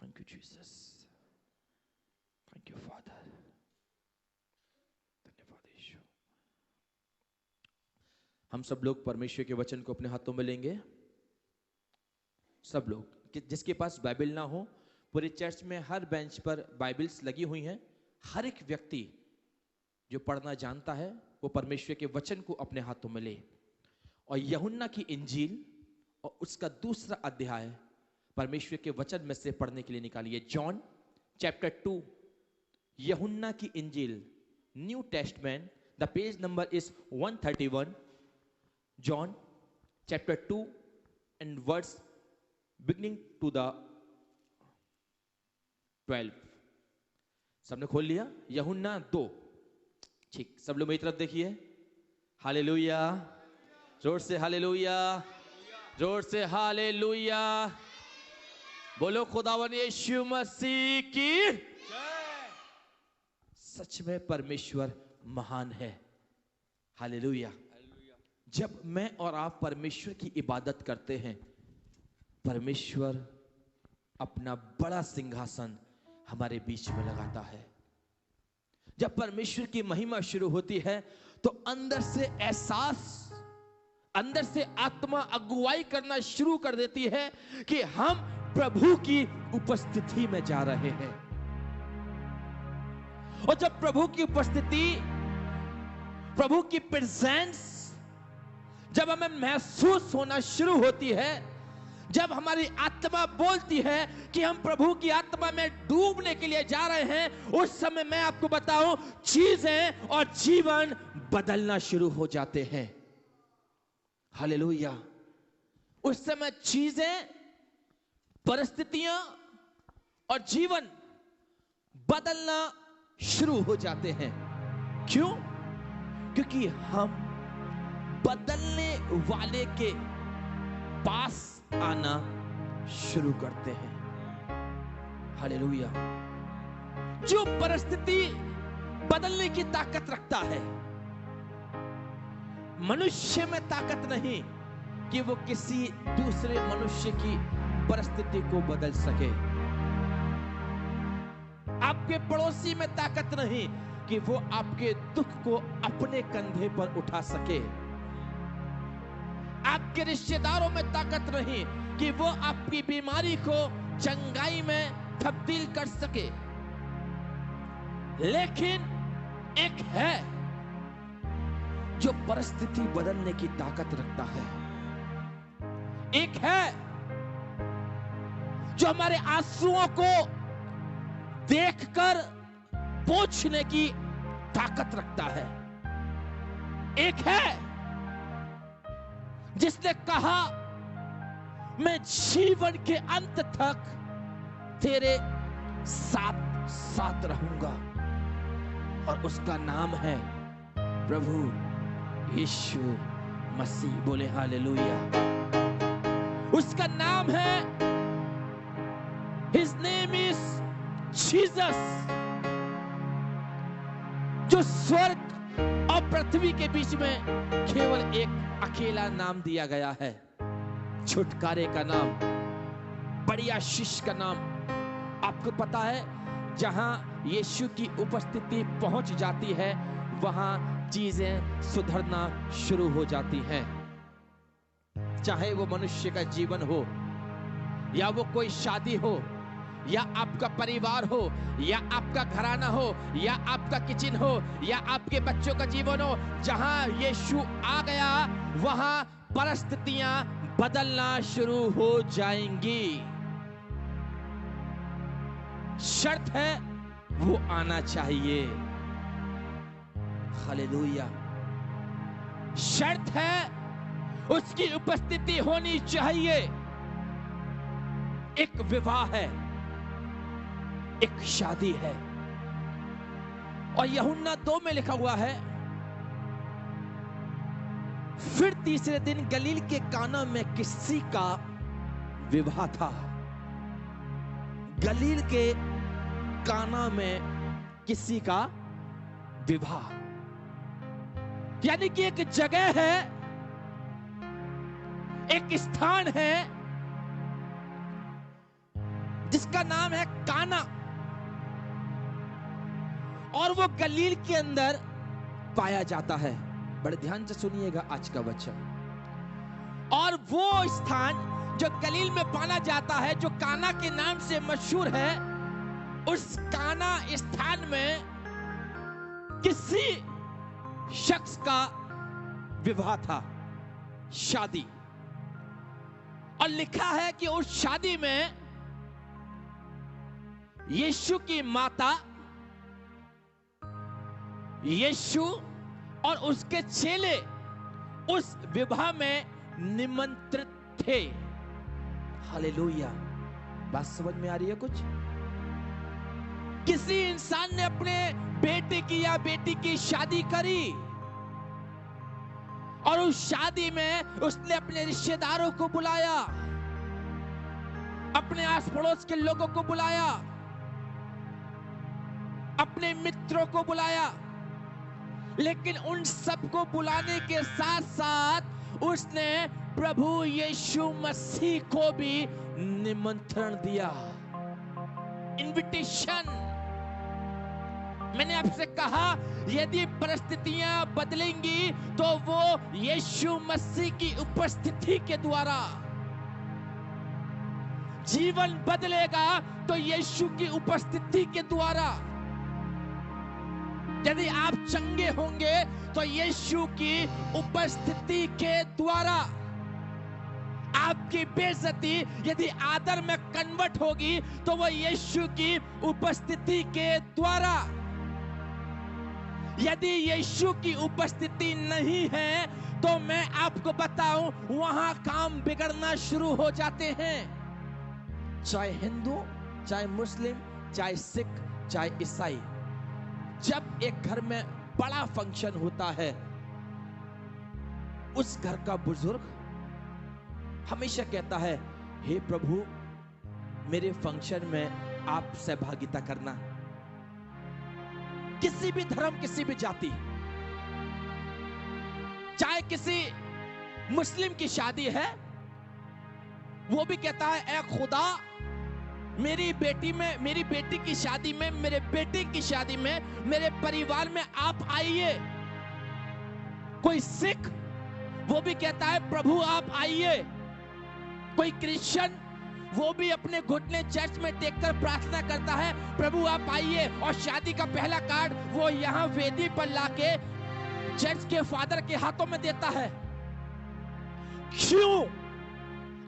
Thank you Jesus, thank you father, धन्यवाद यीशु। हम सब लोग परमेश्वर के वचन को अपने हाथों में लेंगे। सब लोग, जिसके पास बाइबल ना हो, पूरे चर्च में हर बेंच पर बाइबल्स लगी हुई हैं। हर एक व्यक्ति जो पढ़ना जानता है वो परमेश्वर के वचन को अपने हाथों में ले और यूहन्ना की इंजील और उसका दूसरा अध्याय परमेश्वर के वचन में से पढ़ने के लिए निकालिए। जॉन चैप्टर 2, यूहन्ना की इंजील, new testament, the page number is 131। John chapter 2 and words beginning to the 12। सबने खोल लिया? यूहन्ना 2। ठीक, सब लोग मेरी तरफ देखिए। हालेलुया, जोर से हालेलुया, जोर से हालेलुया। बोलो खुदावन यीशु मसीह की जय। सच में परमेश्वर महान है। हालेलुया। जब मैं और आप परमेश्वर की इबादत करते हैं, परमेश्वर अपना बड़ा सिंहासन हमारे बीच में लगाता है। जब परमेश्वर की महिमा शुरू होती है तो अंदर से एहसास, अंदर से आत्मा अगुवाई करना शुरू कर देती है कि हम प्रभु की उपस्थिति में जा रहे हैं। और जब प्रभु की उपस्थिति, प्रभु की प्रेजेंस जब हमें महसूस होना शुरू होती है, जब हमारी आत्मा बोलती है कि हम प्रभु की आत्मा में डूबने के लिए जा रहे हैं, उस समय मैं आपको बताऊं, चीजें और जीवन बदलना शुरू हो जाते हैं। हालेलुया। उस समय चीजें, परिस्थितियां और जीवन बदलना शुरू हो जाते हैं। क्यों? क्योंकि हम बदलने वाले के पास आना शुरू करते हैं। हालेलुया। जो परिस्थिति बदलने की ताकत रखता है, मनुष्य में ताकत नहीं कि वो किसी दूसरे मनुष्य की परिस्थिति को बदल सके। आपके पड़ोसी में ताकत नहीं कि वो आपके दुख को अपने कंधे पर उठा सके। आपके रिश्तेदारों में ताकत नहीं कि वो आपकी बीमारी को चंगाई में तब्दील कर सके। लेकिन एक है जो परिस्थिति बदलने की ताकत रखता है। एक है जो हमारे आंसुओं को देखकर पोंछने की ताकत रखता है। एक है जिसने कहा, मैं जीवन के अंत तक तेरे साथ साथ रहूंगा, और उसका नाम है प्रभु यीशु मसीह। बोले हालेलुया। उसका नाम है, His name is Jesus। जो स्वर्ग और पृथ्वी के बीच में केवल एक अकेला नाम दिया गया है, छुटकारे का नाम, बड़ी आशीष का नाम। आपको पता है, जहां यीशु की उपस्थिति पहुंच जाती है, वहां चीजें सुधरना शुरू हो जाती हैं। चाहे वो मनुष्य का जीवन हो, या वो कोई शादी हो, या आपका परिवार हो, या आपका घराना हो, या आपका किचन हो, या आपके बच्चों का जीवन हो, जहां यीशु आ गया वहां परिस्थितियां बदलना शुरू हो जाएंगी। शर्त है, वो आना चाहिए। हालेलुया। शर्त है, उसकी उपस्थिति होनी चाहिए। एक विवाह है, एक शादी है। और यूहन्ना 2 में लिखा हुआ है, फिर तीसरे दिन गलील के काना में किसी का विवाह था। गलील के काना में किसी का विवाह, यानी कि एक जगह है, एक स्थान है जिसका नाम है काना, और वो गलील के अंदर पाया जाता है। बड़े ध्यान से सुनिएगा आज का वचन। और वो स्थान जो गलील में पाना जाता है, जो काना के नाम से मशहूर है, उस काना स्थान में किसी शख्स का विवाह था, शादी। और लिखा है कि उस शादी में यीशु की माता, यीशु और उसके चेले उस विवाह में निमंत्रित थे। हालेलुया। बात समझ में आ रही है कुछ? किसी इंसान ने अपने बेटे की या बेटी की शादी करी, और उस शादी में उसने अपने रिश्तेदारों को बुलाया, अपने आस पड़ोस के लोगों को बुलाया, अपने मित्रों को बुलाया, लेकिन उन सबको बुलाने के साथ साथ उसने प्रभु यीशु मसीह को भी निमंत्रण दिया, इनविटेशन। मैंने आपसे कहा, यदि परिस्थितियां बदलेंगी तो वो यीशु मसीह की उपस्थिति के द्वारा। जीवन बदलेगा तो यीशु की उपस्थिति के द्वारा। यदि आप चंगे होंगे तो यीशु की उपस्थिति के द्वारा। आपकी बेइज्जती यदि आदर में कन्वर्ट होगी तो वो यीशु की उपस्थिति के द्वारा। यदि यीशु की उपस्थिति नहीं है तो मैं आपको बताऊं, वहां काम बिगड़ना शुरू हो जाते हैं। चाहे हिंदू, चाहे मुस्लिम, चाहे सिख, चाहे ईसाई। जब एक घर में बड़ा फंक्शन होता है, उस घर का बुजुर्ग हमेशा कहता है, हे प्रभु, मेरे फंक्शन में आप सहभागिता करना। किसी भी धर्म, किसी भी जाति, चाहे किसी मुस्लिम की शादी है, वो भी कहता है, ऐ खुदा, मेरी बेटी की शादी में, मेरे बेटे की शादी में, मेरे परिवार में आप आइए। कोई सिख, वो भी कहता है, प्रभु आप आइए। कोई क्रिश्चियन, वो भी अपने घुटने चर्च में टेककर प्रार्थना करता है, प्रभु आप आइए। और शादी का पहला कार्ड वो यहां वेदी पर लाके चर्च के फादर के हाथों में देता है। क्यों?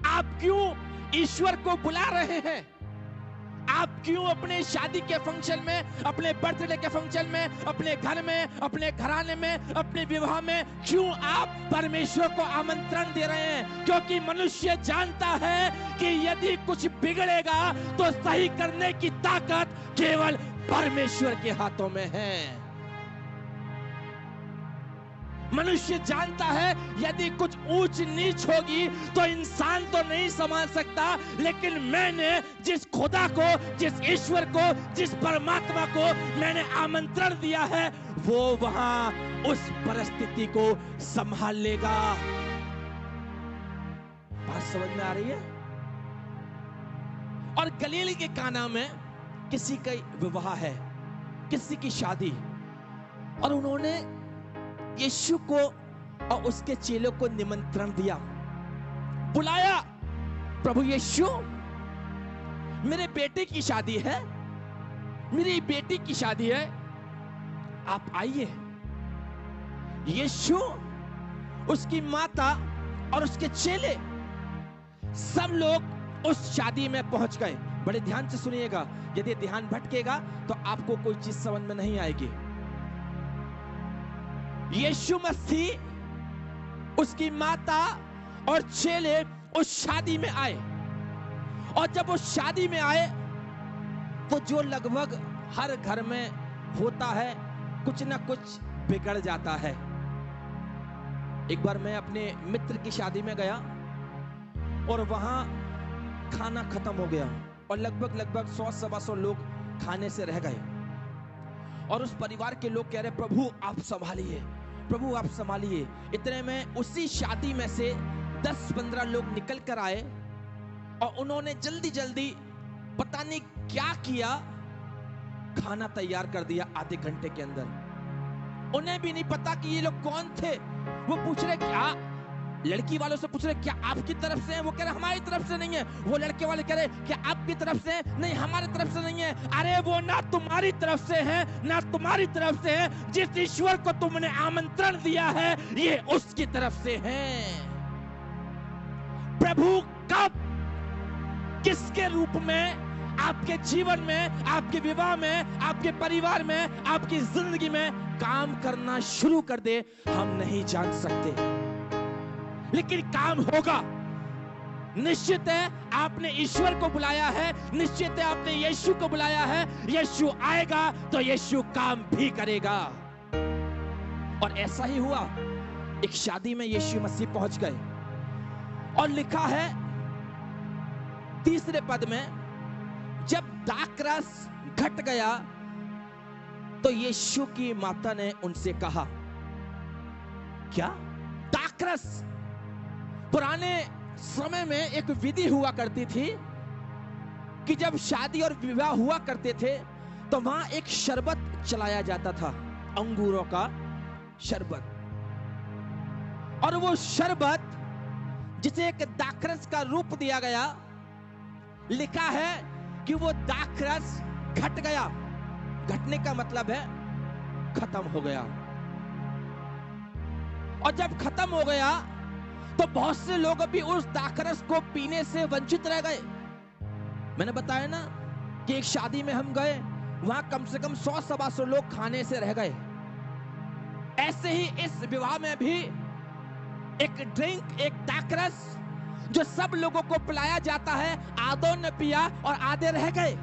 आप क्यों ईश्वर को बुला रहे हैं? आप क्यों अपने शादी के फंक्शन में, अपने बर्थडे के फंक्शन में, अपने घर में, अपने घराने में, अपने विवाह में क्यों आप परमेश्वर को आमंत्रण दे रहे हैं? क्योंकि मनुष्य जानता है कि यदि कुछ बिगड़ेगा तो सही करने की ताकत केवल परमेश्वर के हाथों में है। मनुष्य जानता है यदि कुछ ऊंच नीच होगी तो इंसान तो नहीं संभाल सकता, लेकिन मैंने जिस खुदा को, जिस ईश्वर को, जिस परमात्मा को मैंने आमंत्रण दिया है, वो वहां उस परिस्थिति को संभाल लेगा। बात समझ में आ रही है? और गलील के काना में किसी का विवाह है, किसी की शादी, और उन्होंने यीशु को और उसके चेलों को निमंत्रण दिया, बुलाया। प्रभु यीशु, मेरे बेटे की शादी है, मेरी बेटी की शादी है, आप आइए। यीशु, उसकी माता और उसके चेले सब लोग उस शादी में पहुंच गए। बड़े ध्यान से सुनिएगा, यदि ध्यान भटकेगा तो आपको कोई चीज समझ में नहीं आएगी। यीशु मसीह, उसकी माता और चेले उस शादी में आए, और जब उस शादी में आए तो जो लगभग हर घर में होता है, कुछ ना कुछ बिगड़ जाता है। एक बार मैं अपने मित्र की शादी में गया और वहां खाना खत्म हो गया और लगभग 100-125 लोग खाने से रह गए, और उस परिवार के लोग कह रहे, प्रभु आप संभालिए, प्रभु आप संभालिए। इतने में उसी शादी में से 10-15 लोग निकल कर आए और उन्होंने जल्दी जल्दी पता नहीं क्या किया, खाना तैयार कर दिया आधे घंटे के अंदर। उन्हें भी नहीं पता कि ये लोग कौन थे। वो पूछ रहे क्या, लड़की वालों से पूछ रहे क्या आपकी तरफ से है? वो कह रहे हमारी तरफ से नहीं है। वो लड़के वाले कह रहे क्या आपकी तरफ से है? नहीं, हमारी तरफ से नहीं है। अरे वो ना तुम्हारी तरफ से है ना तुम्हारी तरफ से है। जिस ईश्वर को तुमने आमंत्रण दिया है ये उसकी तरफ से है। प्रभु कब किसके रूप में आपके जीवन में, आपके विवाह में, आपके परिवार में, आपकी जिंदगी में काम करना शुरू कर दे हम नहीं जान सकते, लेकिन काम होगा। निश्चित है आपने ईश्वर को बुलाया है, निश्चित है आपने यीशु को बुलाया है। यीशु आएगा तो यीशु काम भी करेगा। और ऐसा ही हुआ। एक शादी में यीशु मसीह पहुंच गए और लिखा है 3 पद में, जब दाखरस घट गया तो यीशु की माता ने उनसे कहा, क्या दाखरस? पुराने समय में एक विधि हुआ करती थी कि जब शादी और विवाह हुआ करते थे तो वहां एक शरबत चलाया जाता था, अंगूरों का शरबत। और वो शरबत जिसे एक दाखरस का रूप दिया गया, लिखा है कि वो दाखरस घट गया। घटने का मतलब है खत्म हो गया। और जब खत्म हो गया तो बहुत से लोग अभी उस दाखरस को पीने से वंचित रह गए। मैंने बताया ना कि एक शादी में हम गए, वहां कम से कम 100-125 लोग खाने से रह गए। ऐसे ही इस विवाह में भी एक ड्रिंक, एक दाखरस जो सब लोगों को पिलाया जाता है, आधों ने पिया और आधे रह गए।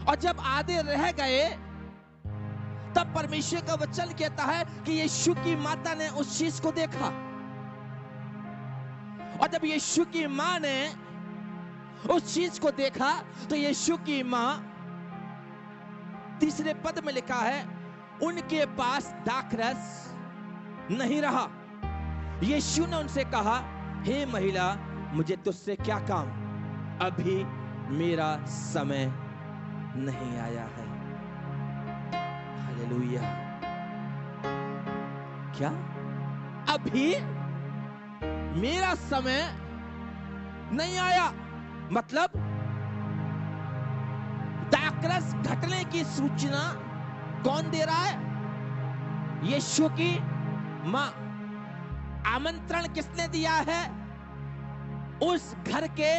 और जब आधे रह गए तब परमेश्वर का वचन कहता है कि यीशु की माता ने उस चीज को देखा। और जब यीशु की मां ने उस चीज को देखा तो यीशु की मां, 3 पद में लिखा है, उनके पास दाखरस नहीं रहा। यीशु ने उनसे कहा, हे महिला, मुझे तुझसे क्या काम? अभी मेरा समय नहीं आया है। हालेलुया। क्या? अभी मेरा समय नहीं आया? मतलब दाखरस घटने की सूचना कौन दे रहा है? यीशु की मां। आमंत्रण किसने दिया है? उस घर के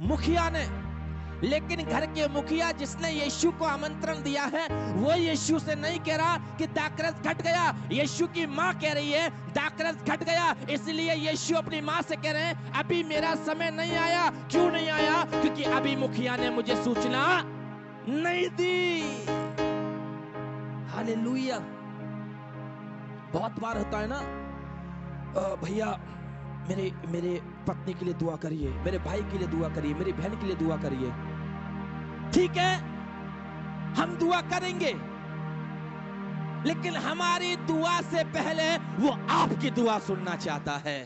मुखिया ने। लेकिन घर के मुखिया जिसने यीशु को आमंत्रण दिया है वो यीशु से नहीं कह रहा कि दाखरस घट गया। यीशु की मां कह रही है दाखरस घट गया। इसलिए यीशु अपनी मां से कह रहे हैं अभी मेरा समय नहीं आया। क्यों नहीं आया? क्योंकि अभी मुखिया ने मुझे सूचना नहीं दी। हालेलुया। बहुत बार होता है ना, भैया मेरे पत्नी के लिए दुआ करिए, मेरे भाई के लिए दुआ करिए, मेरी बहन के लिए दुआ करिए। ठीक है, हम दुआ करेंगे, लेकिन हमारी दुआ से पहले वो आपकी दुआ सुनना चाहता है।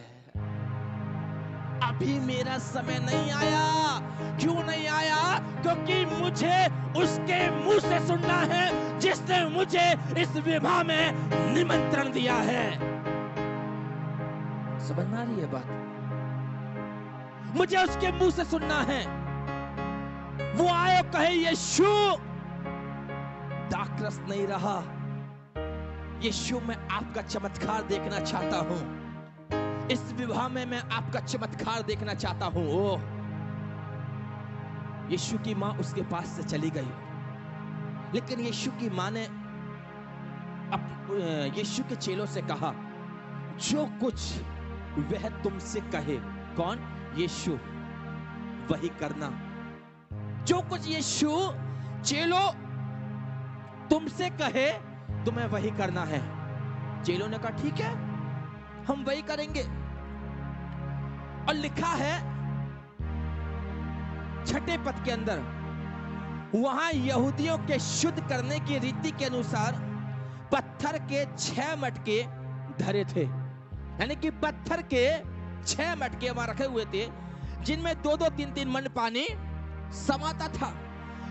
अभी मेरा समय नहीं आया। क्यों नहीं आया? क्योंकि मुझे उसके मुंह से सुनना है जिसने मुझे इस विवाह में निमंत्रण दिया है। समझ में आ रही है बात? मुझे उसके मुंह से सुनना है। वो आए कहे यीशु दाखरस नहीं रहा। यीशु मैं आपका चमत्कार देखना चाहता हूं। इस विवाह में मैं आपका चमत्कार देखना चाहता हूं। ओह, यीशु की मां उसके पास से चली गई, लेकिन यीशु की मां ने यीशु के चेलों से कहा जो कुछ वह तुमसे कहे। कौन? यीशु। वही करना। जो कुछ यीशु चेलों तुमसे कहे तुम्हें वही करना है। चेलों ने कहा ठीक है, हम वही करेंगे। और लिखा है 6 पद के अंदर, वहां यहूदियों के शुद्ध करने की रीति के अनुसार पत्थर के 6 मटके धरे थे। यानी कि पत्थर के 6 मटके वहां रखे हुए थे, जिनमें 2-2, 3-3 मन पानी समाता था।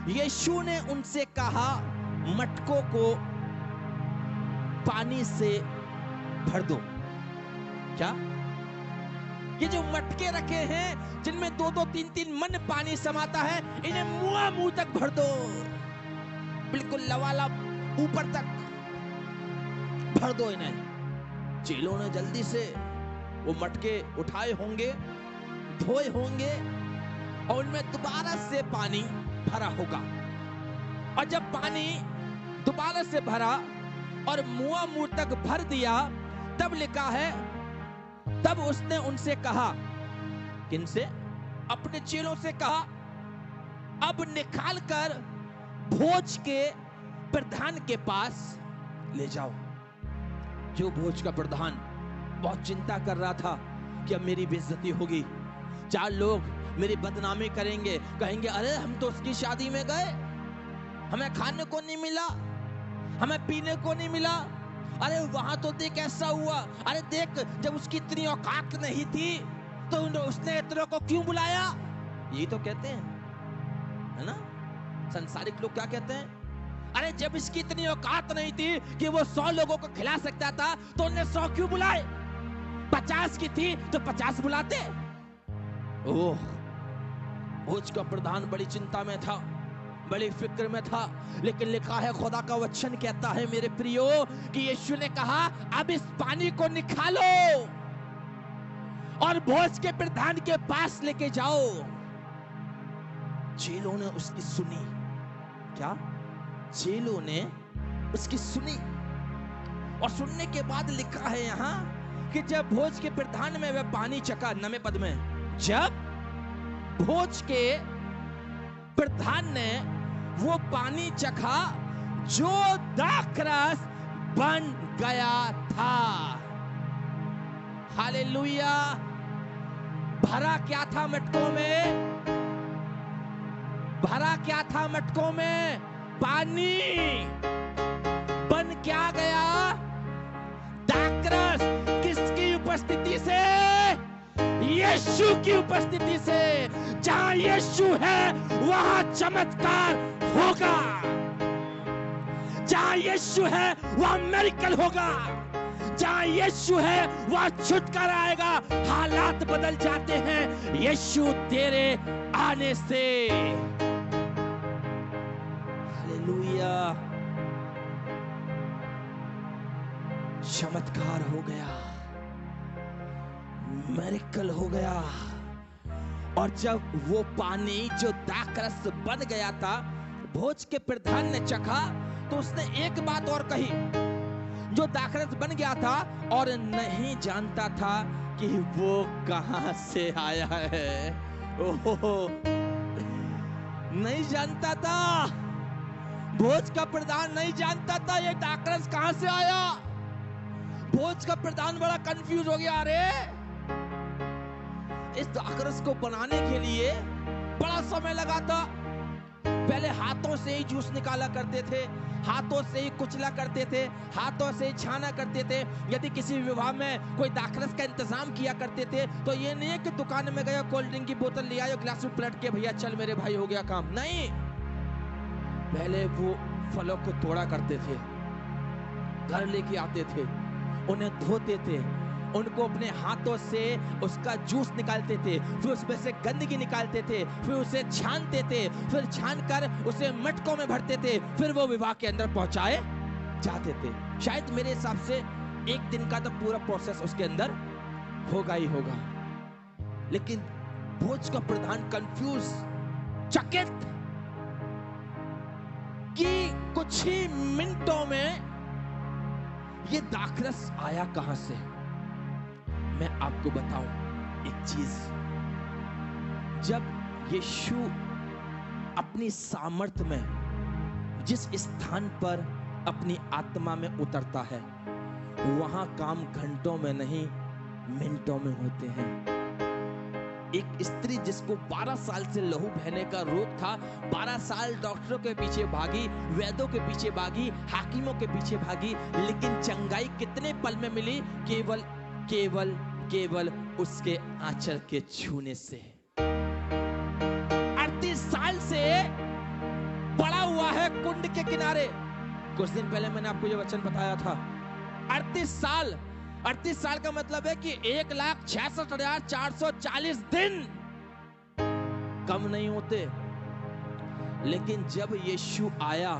यीशु ने उनसे कहा, मटकों को पानी से भर दो। क्या? ये जो मटके रखे हैं जिनमें 2-2, 3-3 मन पानी समाता है, इन्हें मुंह तक भर दो, बिल्कुल लबालब ऊपर तक भर दो इन्हें। चेलों ने जल्दी से वो मटके उठाए होंगे, धोए होंगे और उनमें दोबारा से पानी भरा होगा। और जब पानी दोबारा से भरा और मुंह तक भर दिया, तब लिखा है, तब उसने उनसे कहा, किनसे? अपने चेलों से कहा, अब निकाल कर भोज के प्रधान के पास ले जाओ। जो भोज का प्रधान बहुत चिंता कर रहा था कि अब मेरी बेइज्जती होगी, 4 लोग मेरी बदनामी करेंगे, कहेंगे अरे हम तो उसकी शादी में गए, हमें खाने को नहीं मिला, हमें पीने को नहीं मिला, अरे वहां तो देख ऐसा हुआ, अरे देख जब उसकी इतनी औकात नहीं थी तो उसने इतनों को क्यों बुलाया। यही तो कहते हैं, है ना? संसारिक लोग क्या कहते हैं? अरे जब इसकी इतनी औकात नहीं थी कि वो 100 लोगों को खिला सकता था तो उन्हें 100 क्यों बुलाए? 50 की थी तो 50 बुलाते। ओह, भोज का प्रधान बड़ी चिंता में था, बड़ी फिक्र में था। लेकिन लिखा है, खुदा का वचन कहता है मेरे प्रियो, कि यीशु ने कहा, अब इस पानी को निकालो और भोज के प्रधान के पास लेके जाओ। चेलों ने उसकी सुनी। क्या? चेलों ने उसकी सुनी। और सुनने के बाद लिखा है यहां कि जब भोज के प्रधान में वह पानी चखा, 9वें पद में, जब भोज के प्रधान ने वो पानी चखा जो दाखरस बन गया था। हालेलुया। भरा क्या था मटकों में? भरा क्या था मटकों में? पानी। बन क्या गया? दाखरस। किसकी उपस्थिति से? यीशु की उपस्थिति से। जहां यीशु है वहां चमत्कार होगा, जहां यीशु है वहां मिरेकल होगा, जहां यीशु है वहां छुटकारा आएगा। हालात बदल जाते हैं यीशु तेरे आने से। हालेलुया। चमत्कार हो गया, मिरेकल हो गया। और जब वो पानी जो दाखरस बन गया था, भोज के प्रधान ने चखा तो उसने एक बात और कही, जो दाखरस बन गया था और नहीं जानता था कि वो कहां से आया है। ओहो, नहीं जानता था। भोज का प्रधान नहीं जानता था ये दाखरस कहां से आया। भोज का प्रधान बड़ा कंफ्यूज हो गया। अरे इस दाखरस को बनाने के लिए बड़ा समय लगा था। पहले हाथों से ही जूस निकाला करते थे, हाथों से ही कुचला करते थे, हाथों से ही छाना करते थे। यदि किसी विवाह में कोई दाखरस का इंतजाम किया करते थे तो ये नहीं है कि दुकान में गया, कोल्ड ड्रिंक की बोतल ले आया, ग्लास में पलट के भैया चल मेरे भाई हो गया काम। नहीं, पहले वो फलों को तोड़ा करते थे, घर लेके आते थे, उन्हें धोते थे, उनको अपने हाथों से उसका जूस निकालते थे, फिर उसमें से गंदगी निकालते थे, फिर उसे छानते थे, फिर छानकर उसे मटकों में भरते थे, फिर वो विवाह के अंदर पहुंचाए जाते थे। शायद मेरे हिसाब से 1 दिन का तो पूरा प्रोसेस उसके अंदर होगा ही होगा। लेकिन भोज का प्रधान कंफ्यूज, चकित कि कुछ ही मिनटों में ये दाखरस आया कहां से। मैं आपको बताऊं एक चीज, जब यीशु अपनी सामर्थ्य में जिस स्थान पर अपनी आत्मा में उतरता है, वहां काम घंटों में नहीं मिनटों में होते हैं। एक स्त्री जिसको 12 साल से लहू बहने का रोग था, 12 साल डॉक्टरों के पीछे भागी, वैद्यों के पीछे भागी, हाकिमों के पीछे भागी, लेकिन चंगाई कितने पल में मिली? केवल उसके आंचल के छूने से। 38 साल कुंड के किनारे। कुछ दिन पहले मैंने आपको ये वचन बताया था, 38 साल 38 साल का मतलब है कि 1,66,440 दिन कम नहीं होते। लेकिन जब यीशु आया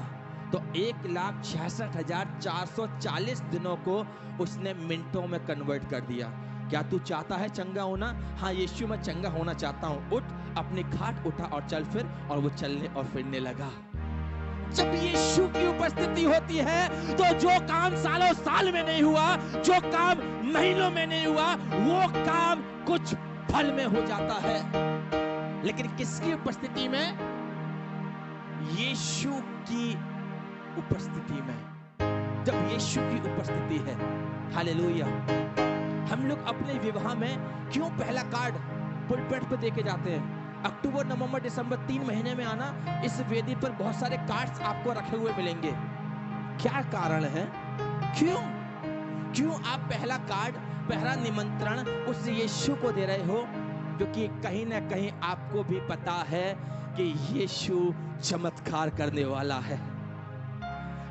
तो 1,66,440 दिनों को उसने मिनटों में कन्वर्ट कर दिया। क्या तू चाहता है चंगा होना? हाँ यीशु, मैं चंगा होना चाहता हूं। उठ, अपनी खाट उठा और चल फिर। और वो चलने और फिरने लगा। जब यीशु की उपस्थिति होती है तो जो काम सालों साल में नहीं हुआ, जो काम महीनों में नहीं हुआ, वो काम कुछ पल में हो जाता है। लेकिन किसकी उपस्थिति में? यीशु की उपस्थिति में। जब यीशु की उपस्थिति है, हालेलुया। हम लोग अपने विवाह में क्यों पहला कार्ड पुलपिट पे देके जाते हैं? अक्टूबर, नवंबर, दिसंबर 3 महीने में आना, इस वेदी पर बहुत सारे कार्ड्स आपको रखे हुए मिलेंगे। क्या कारण है? क्यों आप पहला कार्ड, पहला निमंत्रण उस यीशु को दे रहे हो? क्योंकि कहीं ना कहीं आपको भी पता है कि यीशु चमत्कार करने वाला है।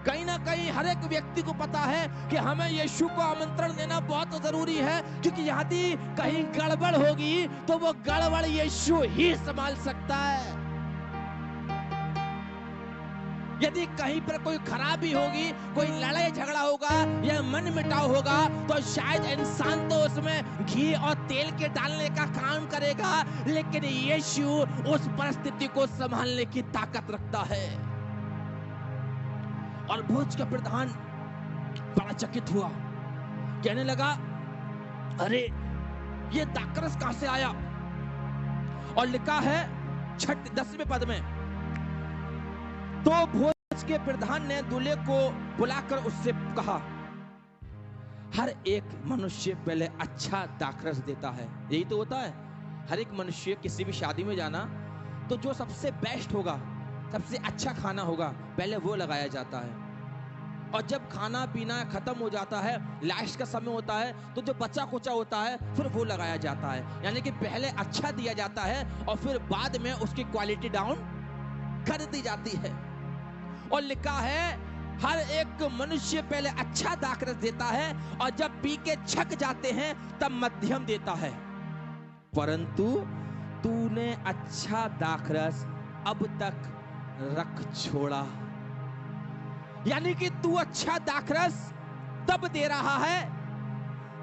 कहीं ना कहीं हर एक व्यक्ति को पता है कि हमें यीशु को आमंत्रण देना बहुत जरूरी है, क्योंकि यदि कहीं गड़बड़ होगी तो वो गड़बड़ यीशु ही संभाल सकता है। यदि कहीं पर कोई खराबी होगी, कोई लड़ाई झगड़ा होगा या मन मिटाव होगा, तो शायद इंसान तो उसमें घी और तेल के डालने का काम करेगा, लेकिन यीशु उस परिस्थिति को संभालने की ताकत रखता है। और भोज का प्रधान बड़ा चकित हुआ, कहने लगा, अरे ये दाखरस कहां से आया? और लिखा है 10वें पद में, तो भोज के प्रधान ने दूल्हे को बुलाकर उससे कहा, हर एक मनुष्य पहले अच्छा दाखरस देता है। यही तो होता है, हर एक मनुष्य किसी भी शादी में जाना तो जो सबसे बेस्ट होगा, सबसे अच्छा खाना होगा, पहले वो लगाया जाता है। और जब खाना पीना खत्म हो जाता है, लास्ट का समय होता है, तो जो बचा कुचा होता है फिर वो लगाया जाता है। यानी कि पहले अच्छा दिया जाता है और फिर बाद में उसकी क्वालिटी डाउन कर दी जाती है। और लिखा है, हर एक मनुष्य पहले अच्छा दाखरस देता है और जब पी के छक जाते हैं तब मध्यम देता है, परंतु तूने अच्छा दाखरस अब तक रख छोड़ा। यानी कि तू अच्छा दाखरस तब दे रहा है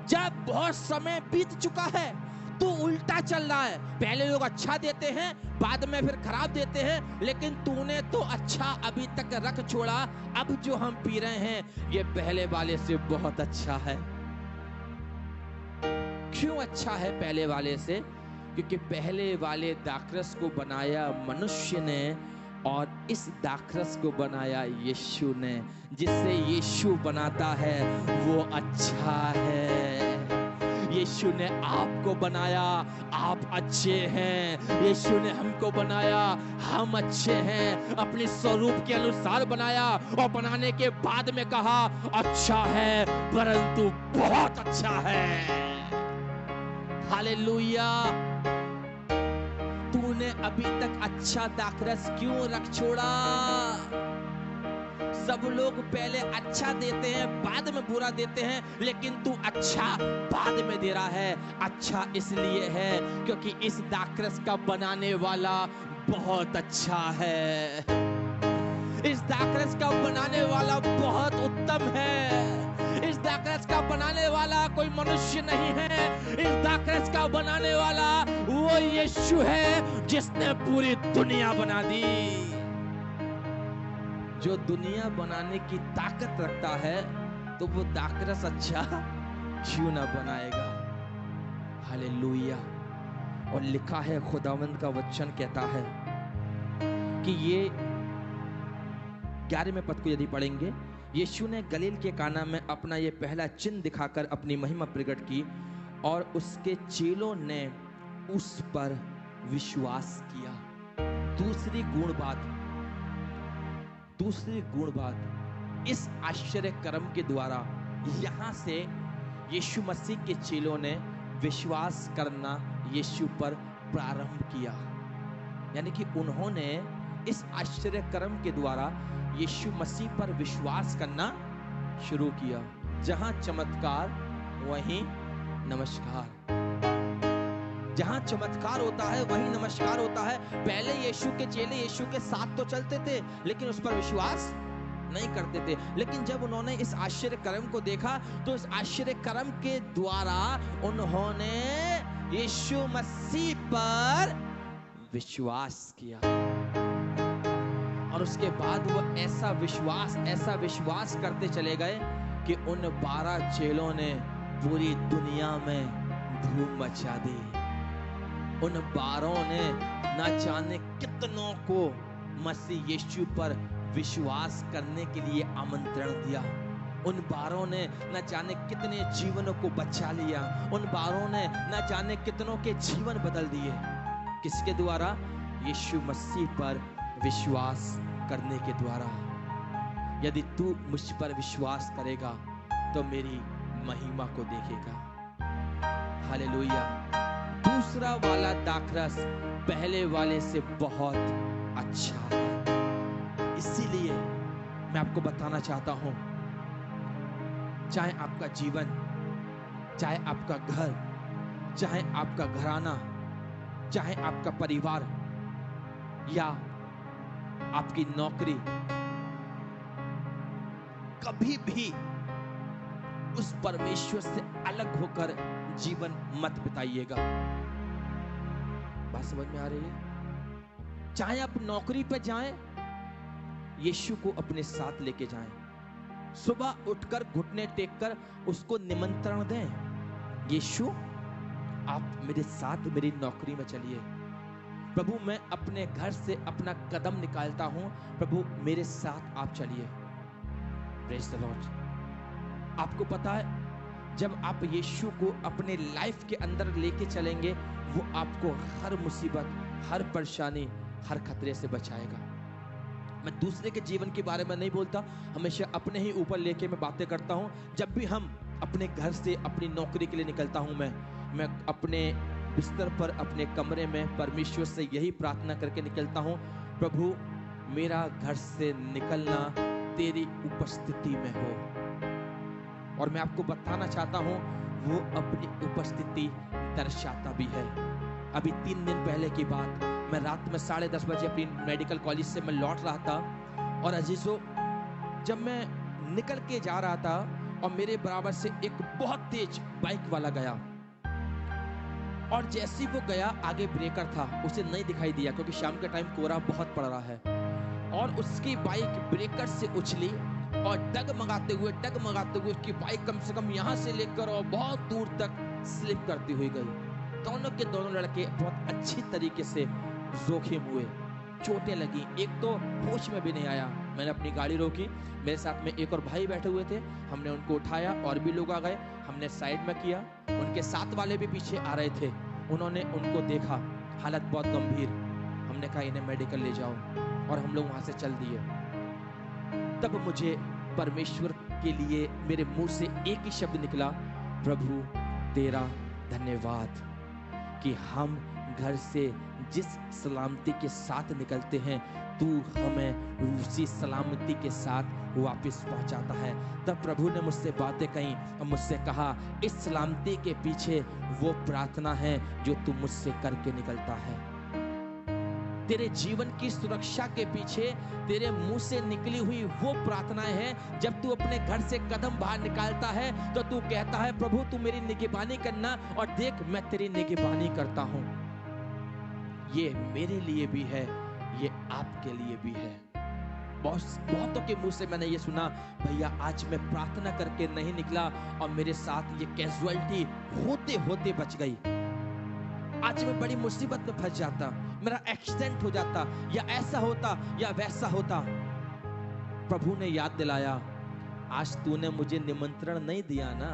जब बहुत समय बीत चुका है। तू उल्टा चल रहा है, पहले लोग अच्छा देते हैं, बाद में फिर खराब देते हैं, लेकिन तूने तो अच्छा अभी तक रख छोड़ा। अब जो हम पी रहे हैं ये पहले वाले से बहुत अच्छा है। क्यों अच्छा है पहले वाले से? क्योंकि पहले वाले दाखरस को बनाया मनुष्य ने और इस दाखरस को बनाया यीशु ने। जिससे यीशु बनाता है वो अच्छा है। यीशु ने आपको बनाया, आप अच्छे हैं। यीशु ने हमको बनाया, हम अच्छे हैं। अपने स्वरूप के अनुसार बनाया और बनाने के बाद में कहा अच्छा है, परंतु बहुत अच्छा है। हालेलुया। तूने अभी तक अच्छा दाखरस क्यों रख छोड़ा? सब लोग पहले अच्छा देते हैं, बाद में बुरा देते हैं, लेकिन तू अच्छा बाद में दे रहा है। अच्छा इसलिए है क्योंकि इस दाखरस का बनाने वाला बहुत अच्छा है। इस दाखरस का बनाने वाला बहुत उत्तम है। इस दाखरस का बनाने वाला कोई मनुष्य नहीं है। इस दाखरस का बनाने वाला वो यीशु है जिसने पूरी दुनिया बना दी। जो दुनिया बनाने की ताकत रखता है तो वो दाखरस अच्छा क्यों ना बनाएगा? हालेलुया। और लिखा है, खुदावंद का वचन कहता है कि ये 11वें पद को यदि पढ़ेंगे, यीशु ने गलील के काना में अपना ये पहला चिन्ह दिखाकर अपनी महिमा प्रकट की और उसके चेलों ने उस पर विश्वास किया। दूसरी गुण बात इस आश्चर्य कर्म के द्वारा यहां से यीशु मसीह के चेलों ने विश्वास करना यीशु पर प्रारंभ किया। यानी कि उन्होंने इस आश्चर्य कर्म के द्वारा यीशु मसीह पर विश्वास करना शुरू किया। जहां चमत्कार वहीं नमस्कार, जहां चमत्कार होता है वहीं नमस्कार होता है। पहले यीशु के चेले यीशु के साथ तो चलते थे लेकिन उस पर विश्वास नहीं करते थे। लेकिन जब उन्होंने इस आश्चर्य कर्म को देखा तो इस आश्चर्य कर्म के द्वारा उन्होंने यीशु मसीह पर विश्वास किया और उसके बाद वो ऐसा विश्वास करते चले गए कि उन 12 चेलों ने पूरी दुनिया में धूम मचा दी। उन 12 ने न जाने कितनों को मसीह यीशु पर विश्वास करने के लिए आमंत्रण दिया। उन 12 ने न जाने कितने जीवनों को बचा लिया। उन 12 ने न जाने कितनों के जीवन बदल दिए। किसके द्वारा? यीशु मसीह पर विश्वास करने के द्वारा। यदि तू मुझ पर विश्वास करेगा तो मेरी महिमा को देखेगा। हालेलुया। दूसरा वाला दाखरस पहले वाले से बहुत अच्छा है। इसीलिए मैं आपको बताना चाहता हूं, चाहे आपका जीवन, चाहे आपका घर, चाहे आपका घराना, चाहे आपका परिवार या आपकी नौकरी, कभी भी उस परमेश्वर से अलग होकर जीवन मत बिताइएगा। बात समझ में आ रही है? चाहे आप नौकरी पे जाएं, यीशु को अपने साथ लेके जाएं। सुबह उठकर घुटने टेककर उसको निमंत्रण दें, यीशु आप मेरे साथ मेरी नौकरी में चलिए। प्रभु मैं अपने घर से अपना कदम निकालता हूं, प्रभु मेरे साथ आप चलिए। Praise the Lord. आपको पता है, जब आप यीशु को अपने लाइफ के अंदर लेके चलेंगे, वो आपको हर मुसीबत, हर परेशानी, हर खतरे से बचाएगा। मैं दूसरे के जीवन के बारे में नहीं बोलता, हमेशा अपने ही ऊपर लेके मैं बातें करता हूं। जब भी हम अपने घर से अपनी नौकरी के लिए निकलता हूं, मैं अपने बिस्तर पर अपने कमरे में परमेश्वर से यही प्रार्थना करके निकलता हूं, प्रभु मेरा घर से निकलना तेरी उपस्थिति में हो। और मैं आपको बताना चाहता हूं, वो अपनी उपस्थिति दर्शाता भी है। अभी 3 दिन पहले की बात, मैं रात में 10:30 बजे अपनी मेडिकल कॉलेज से मैं लौट रहा था और अजीजों, जब मैं निकल के जा रहा था और मेरे बराबर से एक बहुत तेज बाइक वाला गया और जैसे ही वो गया, आगे ब्रेकर था, उसे नहीं दिखाई दिया क्योंकि शाम के टाइम कोहरा बहुत पड़ रहा है, और उसकी बाइक ब्रेकर से उछली और डगमगाते हुए उसकी बाइक कम से कम यहाँ से लेकर और बहुत दूर तक स्लिप करती हुई गई। दोनों के दोनों लड़के बहुत अच्छी तरीके से जोखिम हुए, चोटें लगी, एक तो होश में भी नहीं आया। मैंने अपनी गाड़ी रोकी, मेरे साथ में एक और भाई बैठे हुए थे, हमने उनको उठाया और भी लोग आ गए, हमने साइड में किया। उनके साथ वाले भी पीछे आ रहे थे, उन्होंने उनको देखा, हालत बहुत गंभीर, हमने कहा इन्हें मेडिकल ले जाओ और हम लोग वहां से चल दिए। तब मुझे परमेश्वर के लिए मेरे मुंह से एक ही शब्द निकला, प्रभु तेरा धन्यवाद कि हम घर से जिस सलामती के साथ निकलते हैं, तू हमें उसी सलामती के साथ वापस पहुंचाता है। तब प्रभु ने मुझसे बातें कही और मुझसे कहा, इस सलामती के पीछे वो प्रार्थना है जो तू मुझसे करके निकलता है। तेरे जीवन की सुरक्षा के पीछे तेरे मुंह से निकली हुई वो प्रार्थनाएं हैं। जब तू अपने घर से कदम बाहर निकालता है तो तू कहता है, प्रभु तू मेरी निगहबानी करना, और देख मैं तेरी निगहबानी करता हूं। ये मेरे लिए भी है, ये आपके लिए भी है। बहुतों के मुंह से मैंने ये सुना, भैया आज मैं प्रार्थना करके नहीं निकला और मेरे साथ ये कैजुअलिटी होते होते बच गई, आज मैं बड़ी मुसीबत में फंस जाता, मेरा एक्सीडेंट हो जाता, या ऐसा होता या वैसा होता। प्रभु ने याद दिलाया, आज तूने मुझे निमंत्रण नहीं दिया ना,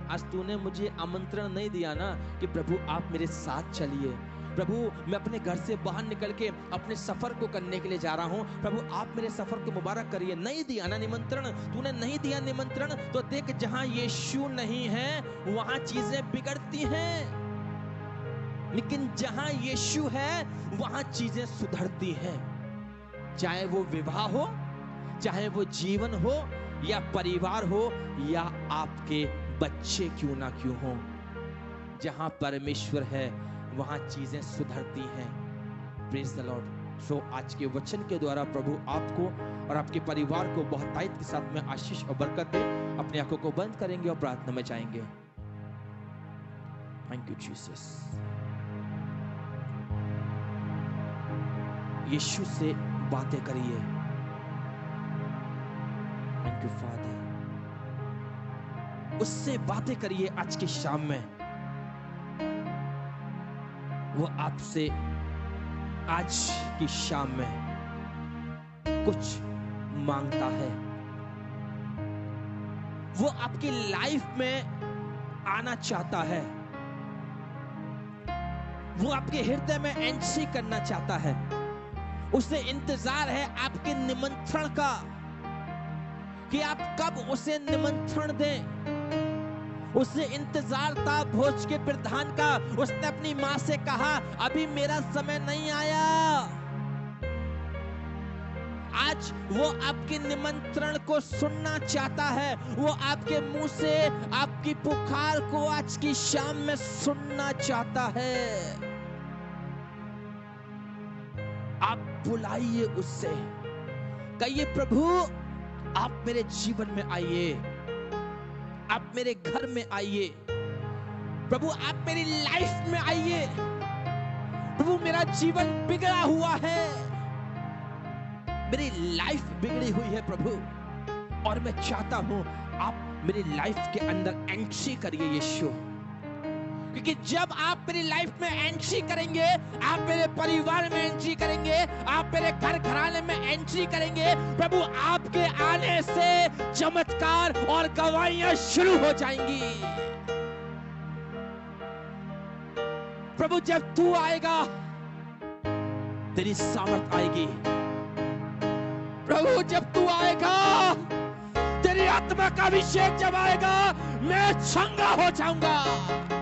आज तूने मुझे आमंत्रण नहीं दिया ना कि प्रभु आप मेरे साथ चलिए, प्रभु मैं अपने घर से बाहर निकल के अपने सफर को करने के लिए जा रहा हूं, प्रभु आप मेरे सफर को मुबारक करिए। नहीं दिया ना निमंत्रण, तूने नहीं दिया निमंत्रण, तो देख जहां यीशु नहीं है वहां चीजें बिगड़ती हैं, लेकिन जहां यीशु है वहां चीजें सुधरती हैं। चाहे वो विवाह हो, चाहे वो जीवन हो या परिवार हो या आपके बच्चे क्यों ना क्यों हो, जहां परमेश्वर है वहां चीजें सुधरती हैं। Praise the Lord. सो आज के वचन के द्वारा प्रभु आपको और आपके परिवार को बहुतायत के साथ में आशीष और बरकत दे। अपनी आंखों को बंद करेंगे और प्रार्थना में जाएंगे। Thank you Jesus. यीशु से बातें करिए। Thank you father. उससे बातें करिए आज की शाम में। वो आपसे आज की शाम में कुछ मांगता है। वो आपकी लाइफ में आना चाहता है। वो आपके हृदय में एंट्री करना चाहता है। उसे इंतजार है आपके निमंत्रण का कि आप कब उसे निमंत्रण दें। उसे इंतजार था भोज के प्रधान का। उसने अपनी मां से कहा अभी मेरा समय नहीं आया। आज वो आपके निमंत्रण को सुनना चाहता है। वो आपके मुंह से आपकी पुकार को आज की शाम में सुनना चाहता है। आप बुलाइए उससे, कहिए प्रभु आप मेरे जीवन में आइए, आप मेरे घर में आइए, प्रभु आप मेरी लाइफ में आइए। प्रभु मेरा जीवन बिगड़ा हुआ है, मेरी लाइफ बिगड़ी हुई है प्रभु, और मैं चाहता हूं आप मेरी लाइफ के अंदर एंट्री करिए यीशु। क्योंकि जब आप मेरी लाइफ में एंट्री करेंगे, आप मेरे परिवार में एंट्री करेंगे, आप मेरे घर घराने में एंट्री करेंगे, प्रभु आपके आने से चमत्कार और गवाहियां शुरू हो जाएंगी। प्रभु जब तू आएगा तेरी सामर्थ आएगी। प्रभु जब तू आएगा, तेरी आत्मा का अभिषेक जब आएगा, मैं चंगा हो जाऊंगा।